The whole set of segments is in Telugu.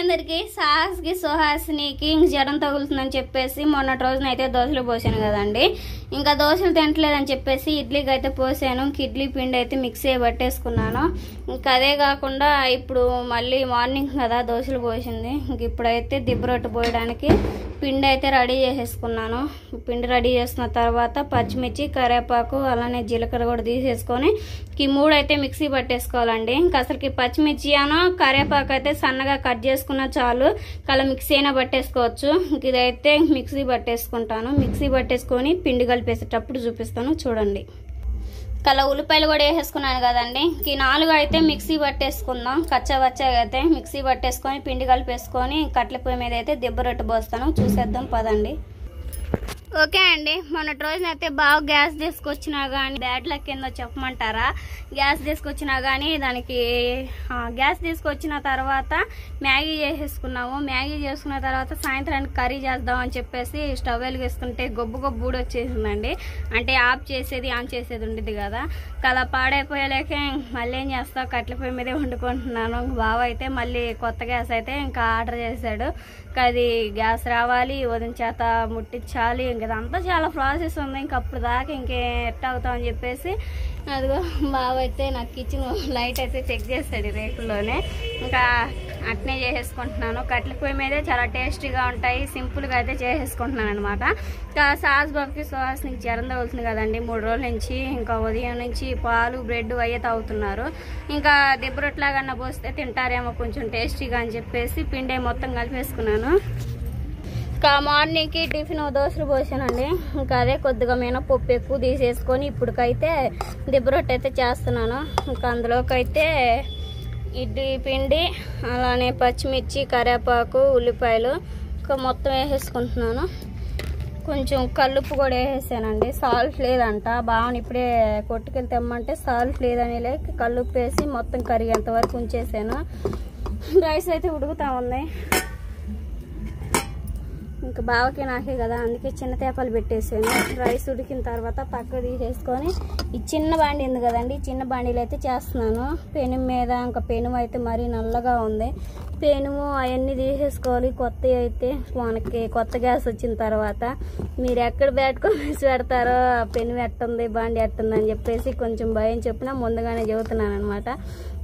అందరికి సాహస్కి సుహాసినికి జ్వరం తగులుతుందని చెప్పేసి మొన్నటి రోజున అయితే దోశలు పోసాను కదండి. ఇంకా దోశలు తింటలేదని చెప్పేసి ఇడ్లీకి అయితే పోసాను. ఇడ్లీ పిండి అయితే మిక్సీ పట్టేసుకున్నాను. ఇంకా అదే కాకుండా ఇప్పుడు మళ్ళీ మార్నింగ్ కదా దోశలు పోసింది. ఇంక ఇప్పుడైతే దిబ్బ రొట్టె పోయడానికి పిండి అయితే రెడీ చేసేసుకున్నాను. పిండి రెడీ చేసుకున్న తర్వాత పచ్చిమిర్చి, కరివేపాకు, అలానే జీలకర్ర కూడా తీసేసుకొని ఈ మూడు అయితే మిక్సీ పట్టేసుకోవాలండి. ఇంకా అసలుకి పచ్చిమిర్చి అను కరివేపాకు అయితే సన్నగా కట్ చేసుకున్నా చాలు, అలా మిక్సీ అయినా పట్టేసుకోవచ్చు. ఇదైతే మిక్సీ పట్టేసుకుంటాను. మిక్సీ పట్టేసుకొని పిండి కలిపేసేటప్పుడు చూపిస్తాను చూడండి. కల ఉల్లిపాయలు కూడా వేసేసుకున్నాను కదండి. ఈ 4 అయితే మిక్సీ పట్టేసుకుందాం. కచ్చవచ్చగా అయితే మిక్సీ పట్టేసుకొని పిండి కలిపేసుకొని కట్ల పొయ్యి మీద అయితే దిబ్బ రొట్టె పోస్తాను. చూసేద్దాం పదండి. ఓకే అండి, మొన్నటి రోజున అయితే బాగా గ్యాస్ తీసుకొచ్చినా కానీ బ్యాడ్ లక్ కింద చెప్పమంటారా, గ్యాస్ తీసుకొచ్చినా కానీ దానికి గ్యాస్ తీసుకొచ్చిన తర్వాత మ్యాగీ చేసేసుకున్నాము. మ్యాగీ చేసుకున్న తర్వాత సాయంత్రానికి కర్రీ చేద్దామని చెప్పేసి స్టవ్ వెలిగిస్తుంటే గొబ్బు ఊడి వచ్చేసిందండి. అంటే ఆఫ్ చేసేది ఆన్ చేసేది ఉండేది కదా, అలా పాడైపోయలేక మళ్ళీ ఏం చేస్తా కట్ల పొయ్యి మీదే వండుకుంటున్నాను. బావ అయితే మళ్ళీ కొత్త గ్యాస్ అయితే ఇంకా ఆర్డర్ చేశాడు. అది గ్యాస్ రావాలి, ఉదయం చేత ముట్టించాలి, ఇంకదంతా చాలా ప్రాసెస్ ఉంది. ఇంకప్పుడు దాకా ఎట్ట అవుతామని చెప్పేసి అదిగో బావ అయితే నాకు కిచెన్ లైట్ అయితే చెక్ చేస్తాడు రేకుల్లోనే. ఇంకా అట్నే చేసేసుకుంటున్నాను. కట్ల పొయ్యి మీదే చాలా టేస్టీగా ఉంటాయి. సింపుల్గా అయితే చేసేసుకుంటున్నాను అనమాట. ఇంకా సాస్ బాబుకి సుహాసినికి జ్వరం తగులుతుంది కదండి 3 రోజుల నుంచి. ఇంకా ఉదయం నుంచి పాలు బ్రెడ్ అయ్యే తాగుతున్నారు. ఇంకా దిబ్బ రొట్టెలాగన్నా పోస్తే తింటారేమో కొంచెం టేస్టీగా అని చెప్పేసి పిండి మొత్తం కలిపేసుకున్నాను. ఇంకా మార్నింగ్కి టిఫిన్ దోశలు పోసానండి. ఇంకా అదే కొద్దిగా మినపప్పు ఎక్కువ తీసేసుకొని ఇప్పటికైతే దిబ్బ రొట్టె అయితే చేస్తున్నాను. ఇంకా అందులోకి అయితే ఇడ్లీ పిండి, అలానే పచ్చిమిర్చి, కరివేపాకు, ఉల్లిపాయలు ఇంకా మొత్తం వేసేసుకుంటున్నాను. కొంచెం కల్లుప్పు కూడా వేసేసానండి. సాల్ట్ లేదంట, బాగా ఇప్పుడే కొట్టుకెళ్ళి తెమ్మంటే సాల్ట్ లేదని లేక కల్లుప్పు వేసి మొత్తం కరిగేంత వరకు ఉంచేసాను. రైస్ అయితే ఉడుకుతా ఉంది. ఇంకా బావకి నాకే కదా అందుకే చిన్న తేపాలు పెట్టేసాను. రైస్ ఉడికిన తర్వాత పక్క తీసేసుకొని ఈ చిన్న బాండి ఉంది కదండి, చిన్న బాండీలు అయితే చేస్తున్నాను. పెనుము మీద ఇంకా పెనుము అయితే మరీ నల్లగా ఉంది. పెనుము అవన్నీ తీసేసుకోవాలి. కొత్తవి అయితే మనకి కొత్త గ్యాస్ వచ్చిన తర్వాత మీరు ఎక్కడ పెట్టుకొని పెడతారో పెనుము ఎట్టుంది బాండి ఎట్టుంది అని చెప్పేసి కొంచెం భయం చెప్పినా ముందుగానే చెబుతున్నాను అనమాట.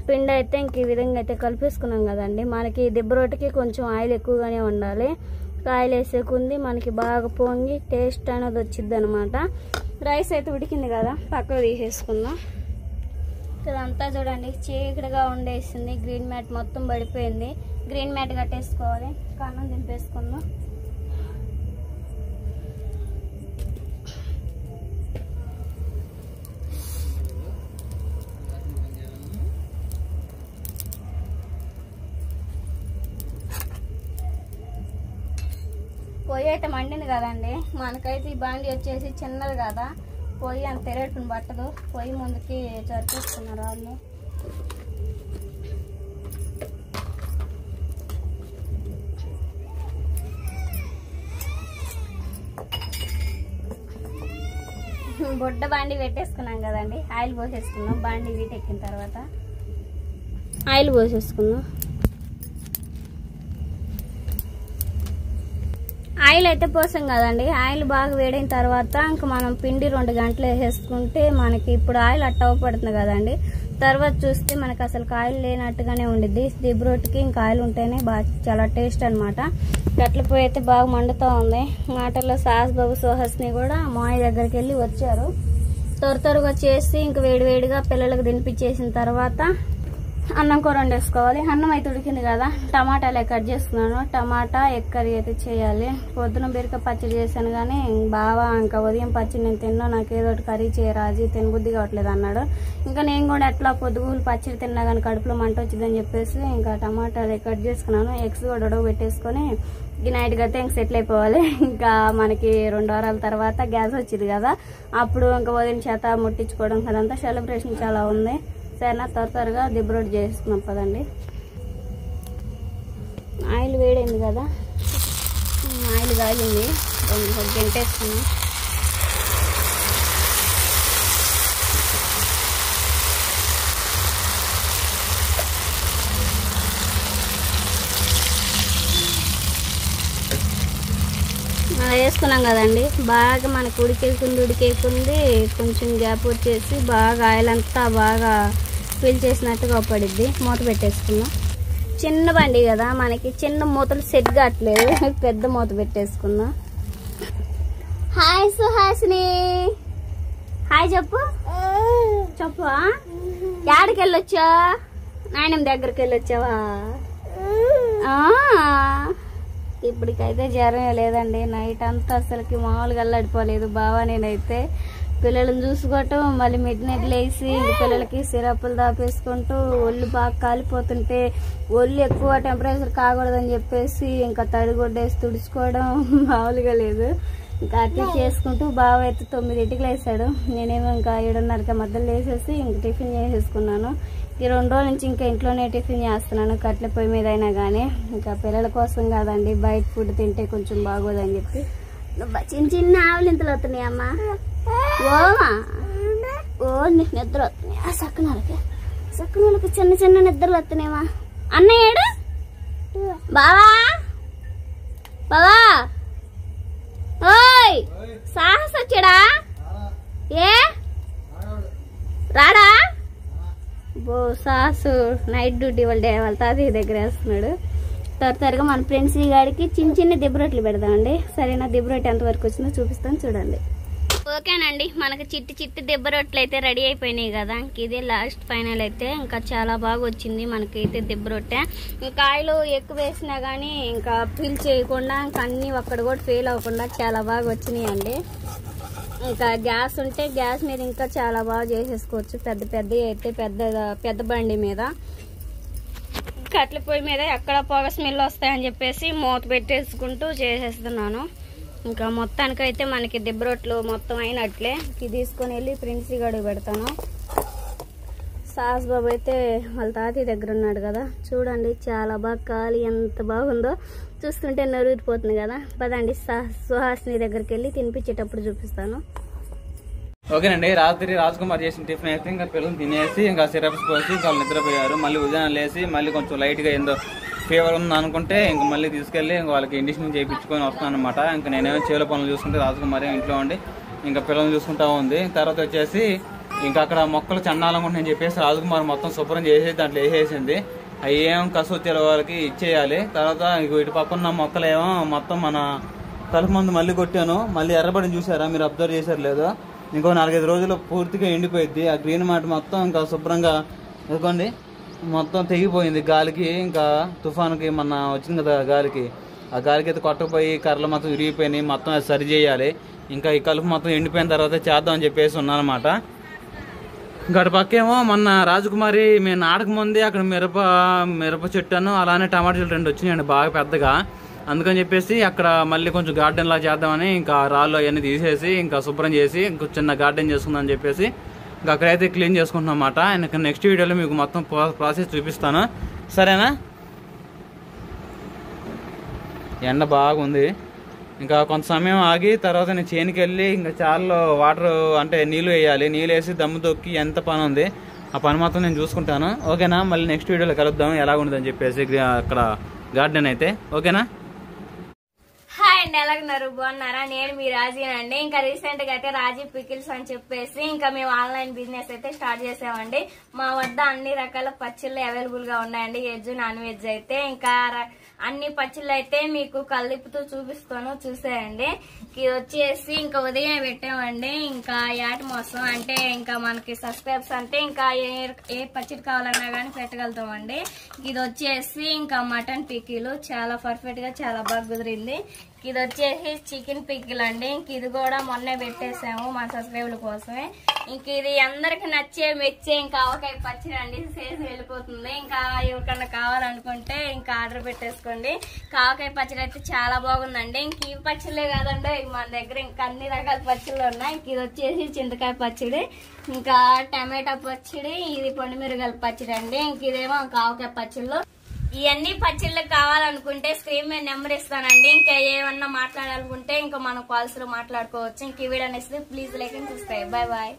పిండి అయితే ఇంక ఈ విధంగా అయితే కలిపేసుకున్నాం కదండి. మనకి దిబ్బ రొట్టెకి కొంచెం ఆయిల్ ఎక్కువగానే ఉండాలి. ఆయిల్ వేసేకుంది మనకి బాగా పొంగి టేస్ట్ అనేది వచ్చింది అనమాట. రైస్ అయితే ఉడికింది కదా పక్కకు తీసేసుకుందాం. ఇదంతా చూడండి చీకటిగా ఉండేసింది. గ్రీన్ మ్యాట్ మొత్తం పడిపోయింది. గ్రీన్ మ్యాట్ కట్టేసుకోవాలి. కన్నం దింపేసుకుందాం. పొయ్యి అయితే మండింది కదండి. మనకైతే ఈ బాండి వచ్చేసి చిన్నది కదా, పొయ్యి అంత తెరట్టుని పట్టదు. పొయ్యి ముందుకి చర్చేసుకున్నారు వాళ్ళు. బొడ్డ బాండి పెట్టేసుకున్నాం కదండి. ఆయిల్ పోసేసుకుందాం. బాండి వీటెక్కిన తర్వాత ఆయిల్ పోసేసుకుందాం. ఆయిల్ అయితే పోసాం కదండి. ఆయిల్ బాగా వేడిన తర్వాత ఇంకా మనం పిండి 2 గంటలు వేసేసుకుంటే మనకి ఇప్పుడు ఆయిల్ అట్టవపడుతుంది కదండి. తర్వాత చూస్తే మనకి అసలు ఆయిల్ లేనట్టుగానే ఉండిద్ది. దిబ్బ రొట్టెకి ఇంకా ఆయిల్ ఉంటేనే బాగా చాలా టేస్ట్ అనమాట. గట్ల పోయి అయితే బాగా మండుతూ ఉంది. మాటల్లో సాస్ బాబు సుహాసిని కూడా మాయ దగ్గరికి వెళ్ళి వచ్చారు. త్వరగా చేసి ఇంక వేడివేడిగా పిల్లలకు తినిపించేసిన తర్వాత అన్నం కూర వండేసుకోవాలి. అన్నం అయితే ఉడికింది కదా, టమాటాలు కట్ చేస్తున్నాను. టమాటా ఎగ్ కర్రీ అయితే చేయాలి. పొద్దున బీరకాయ పచ్చడి చేశాను కానీ బాగా ఇంకా ఉదయం పచ్చడి నేను తిన్నా, నాకు ఏదో ఒకటి కర్రీ చేయరాజు తినబుద్ధి కావట్లేదు అన్నాడు. ఇంకా నేను కూడా ఎట్లా పొద్దుగూలు పచ్చడి తిన్నా కానీ కడుపులో మంట వచ్చిందని చెప్పేసి ఇంకా టమాటాలు కట్ చేసుకున్నాను. ఎగ్స్ కూడా ఉడకబెట్టేసుకొని ఈ నైట్కి అయితే ఇంక సెటిల్ అయిపోవాలి. ఇంకా మనకి 2 వారాల తర్వాత గ్యాస్ వచ్చింది కదా, అప్పుడు ఇంకా ఉదయం చేత ముట్టించుకోవడం అదంతా సెలబ్రేషన్ చాలా ఉంది. సరేనా త్వరగా దిబ్బ రొట్టె చేసుకున్నాం పదండి. ఆయిల్ వేడైంది కదా, ఆయిల్ కాగింది, కొంచెం గంటేసుకున్నాం. వేసుకున్నాం కదండి, బాగా మనకు ఉడికేకుంది కొంచెం గ్యాప్ వచ్చేసి బాగా ఆయిల్ అంతా బాగా ఫిల్ చేసినట్టుగా పడిద్ది. మూత పెట్టేసుకున్నాం. చిన్న బండి కదా మనకి చిన్న మూతలు సెట్ కావట్లేదు, పెద్ద మూత పెట్టేసుకుందాం. హాయ్ సుహాసిని, హాయ్ చెప్పు. చెప్పు, యాడికి వెళ్ళొచ్చా? నాయనమ్మ దగ్గరికి వెళ్ళొచ్చావా? ఇప్పటికైతే జ్వరం లేదండి. నైట్ అంతా అసలుకి మామూలుగా అల్లాడిపోలేదు బావా. నేనైతే పిల్లలను చూసుకోవటం, మళ్ళీ మిడ్ నైట్ లేసి పిల్లలకి సిరప్పులు దాపేసుకుంటూ ఒళ్ళు బాగా కాలిపోతుంటే ఒళ్ళు ఎక్కువ టెంపరేచర్ కాకూడదని చెప్పేసి ఇంకా తడిగొడ్డేసి తుడుచుకోవడం మామూలుగా లేదు. ఇంకా అట్లా చేసుకుంటూ బావ అయితే 9ంటికి లేసాడు. నేనేమో ఇంకా 7:30కి మధ్యలో లేసేసి ఇంక టిఫిన్ చేసేసుకున్నాను. ఈ 2 రోజుల నుంచి ఇంకా ఇంట్లోనే టిఫిన్ చేస్తున్నాను, కట్ల పొయ్యి మీద అయినా కానీ. ఇంకా పిల్లల కోసం కాదండి, బయట ఫుడ్ తింటే కొంచెం బాగోదని చెప్పి. చిన్న చిన్న ఆవులింతలు వస్తున్నాయి అమ్మా. ఓమా ఓ నీకు నిద్ర వస్తున్నాయా? సక్కనోళ్ళకి చిన్న చిన్న నిద్రలు వస్తున్నాయమ్మా. అన్నయ్యాడు బావా, బావా ఓయ్ సాహస్ వచ్చాడా? ఏ రాడా? బో సాసు నైట్ డ్యూటీ వాళ్ళ తాతయ్య దగ్గర వేస్తున్నాడు. త్వరగా మన ఫ్రెండ్స్ ఈ గాడికి చిన్న చిన్న దిబ్బరొట్లు పెడదామండి. సరేనా, దిబ్బరొట్టి ఎంతవరకు వచ్చిందో చూపిస్తాను చూడండి. ఓకేనండి, మనకు చిట్టి దిబ్బరొట్లు అయితే రెడీ అయిపోయినాయి కదా. ఇదే లాస్ట్ ఫైనల్ అయితే ఇంకా చాలా బాగా వచ్చింది మనకైతే దిబ్బరొట్టె. ఇంకా ఆయిల్ ఎక్కువ వేసినా కానీ ఇంకా ఫీల్ చేయకుండా ఇంకా అన్నీ ఒక్కడ కూడా ఫెయిల్ అవ్వకుండా చాలా బాగా వచ్చినాయండి. ఇంకా గ్యాస్ ఉంటే గ్యాస్ మీద ఇంకా చాలా బాగా చేసేసుకోవచ్చు. పెద్ద అయితే పెద్ద బండి మీద. కట్ల పొయ్యి మీద ఎక్కడ పొగ స్మెల్ వస్తాయని చెప్పేసి మూత పెట్టేసుకుంటూ చేసేస్తున్నాను. ఇంకా మొత్తానికైతే మనకి దిబ్బరొట్లు మొత్తం అయినట్లే. ఇది తీసుకొని వెళ్ళి ప్రిన్సీ గడికి పెడతాను. సాస్ బాబు అయితే వాళ్ళ తాతయ్య దగ్గర ఉన్నాడు కదా, చూడండి చాలా బాగా కాలి ఎంత బాగుందో చూస్తుంటే నరుగురిపోతుంది కదా. పదండి సుహాసిని దగ్గరికి వెళ్ళి తినిపించేటప్పుడు చూపిస్తాను. ఓకేనండి, రాత్రి రాజ్కుమార్ చేసిన టిఫిన్ అయితే ఇంకా పిల్లలు తినేసి ఇంకా సిరప్స్ పోసి ఇంకా నిద్రపోయారు. మళ్ళీ ఉదయం లేసి మళ్ళీ కొంచెం లైట్గా ఏందో ఫీవర్ ఉంది అనుకుంటే ఇంక మళ్ళీ తీసుకెళ్ళి ఇంకా వాళ్ళకి ఇండిషన్ చేయించుకొని వస్తాను అనమాట. ఇంకా నేనేమో చేలో పనులు చూసుకుంటే రాజ్కుమార్ ఇంట్లో ఉండి ఇంకా పిల్లల్ని చూసుకుంటా ఉంది. తర్వాత వచ్చేసి ఇంకా అక్కడ మొక్కలు చండాలనుకుంటున్నాయని చెప్పేసి రాజ్కుమార్ మొత్తం శుభ్రం చేసి దాంట్లో వేసేసింది. అవి ఏం కసూర్చాల వాళ్ళకి ఇచ్చేయాలి. తర్వాత ఇటు పక్కన మొక్కలేమో మొత్తం మన కలుపు మందు మళ్ళీ కొట్టాను. మళ్ళీ ఎర్రబడిని చూసారా మీరు, అబ్జర్వ్ చేశారు లేదో? ఇంకో 4-5 రోజులు పూర్తిగా ఎండిపోయింది. ఆ గ్రీన్ మాట మొత్తం ఇంకా శుభ్రంగా ఇదిగోండి మొత్తం తెగిపోయింది గాలికి. ఇంకా తుఫానుకి మొన్న వచ్చింది కదా గాలికి, ఆ గాలికి అయితే కొట్టకపోయి కర్రలు మొత్తం విరిగిపోయినాయి. మొత్తం అది సరి చేయాలి. ఇంకా ఈ కలుపు మొత్తం ఎండిపోయిన తర్వాత చేద్దామని చెప్పేసి ఉన్నానమాట. గడి పక్కేమో మొన్న రాజకుమారి మేము నాటక ముందే అక్కడ మిరప చెట్టు అలానే టమాటా చెట్టు 2 వచ్చినాయండి బాగా పెద్దగా. అందుకని చెప్పేసి అక్కడ మళ్ళీ కొంచెం గార్డెన్ లా చేద్దామని ఇంకా రాళ్ళు అవన్నీ తీసేసి ఇంకా శుభ్రం చేసి ఇంకో చిన్న గార్డెన్ చేసుకుందామని చెప్పేసి ఇంకా అక్కడైతే క్లీన్ చేసుకుంటున్నాం అన్నమాట. ఇంకా నెక్స్ట్ వీడియోలో మీకు మొత్తం ప్రాసెస్ చూపిస్తాను, సరేనా? ఎండ బాగుంది. ఇంకా కొంత సమయం ఆగి తర్వాత నేను చేనుకి వెళ్ళి ఇంకా చాలలో వాటర్ అంటే నీళ్ళు వేయాలి. నీళ్ళు వేసి దమ్ము తొక్కి ఎంత పని ఉంది ఆ పని మొత్తం నేను చూసుకుంటాను. ఓకేనా? మళ్ళీ నెక్స్ట్ వీడియోలో కలుద్దాం ఎలా ఉండదని చెప్పేసి అక్కడ గార్డెన్ అయితే. ఓకేనా? హాయ్ అండి, ఎలాగున్నారు? బాగున్నారా? నేను మీ రాజీనండి. ఇంకా రీసెంట్ గా అయితే రాజీ పికిల్స్ అని చెప్పేసి ఇంకా మేము ఆన్లైన్ బిజినెస్ అయితే స్టార్ట్ చేసామండి. మా వద్ద అన్ని రకాల పచ్చళ్ళు అవైలబుల్ గా ఉన్నాయండి, వెజ్ నాన్ వెజ్ అయితే. ఇంకా అన్ని పచ్చళ్ళు అయితే మీకు కలిపుతూ చూపిస్తాను, చూసేయండి. ఇది వచ్చేసి ఇంకా ఉదయం పెట్టామండి. ఇంకా యాటి మోసం అంటే ఇంకా మనకి సబ్స్క్రైబ్స్ అంటే ఇంకా ఏ పచ్చడి కావాలన్నా కానీ పెట్టగలుగుతామండి. ఇది వచ్చేసి ఇంకా మటన్ పికిలు చాలా పర్ఫెక్ట్ గా చాలా బాగా కుదిరింది. ఇది వచ్చేసి చికెన్ పికిల్ అండి. ఇంక ఇది కూడా మొన్నే పెట్టేసాము మన సబ్స్క్రైబర్ల కోసమే. ఇంక ఇది అందరికి నచ్చే మెచ్చే ఇంకా ఆవకాయ పచ్చడి అండి, సేసి వెళ్ళిపోతుంది. ఇంకా ఎవరికన్నా కావాలనుకుంటే ఇంకా ఆర్డర్ పెట్టేసుకోండి. ఆవకాయ పచ్చడి అయితే చాలా బాగుందండి. ఇంక ఈ పచ్చళ్ళే కాదండి, మన దగ్గర ఇంకా అన్ని రకాల పచ్చళ్ళు ఉన్నాయి. ఇంక ఇది వచ్చేసి చింతకాయ పచ్చడి, ఇంకా టమాటా పచ్చడి, ఇది పొండిమిరగాయల పచ్చడి అండి. ఇంక ఇదేమో ఇంకా ఆవకాయ పచ్చళ్ళు. ఇవన్నీ పచ్చళ్ళు కావాలనుకుంటే స్క్రీన్ మీద నెంబర్ ఇస్తానండి. ఇంకా ఏమన్నా మాట్లాడాలనుకుంటే ఇంకా మనం కాల్స్ లో మాట్లాడుకోవచ్చు. ఇంక ఈ వీడియో అనేసి please like and subscribe. Bye bye.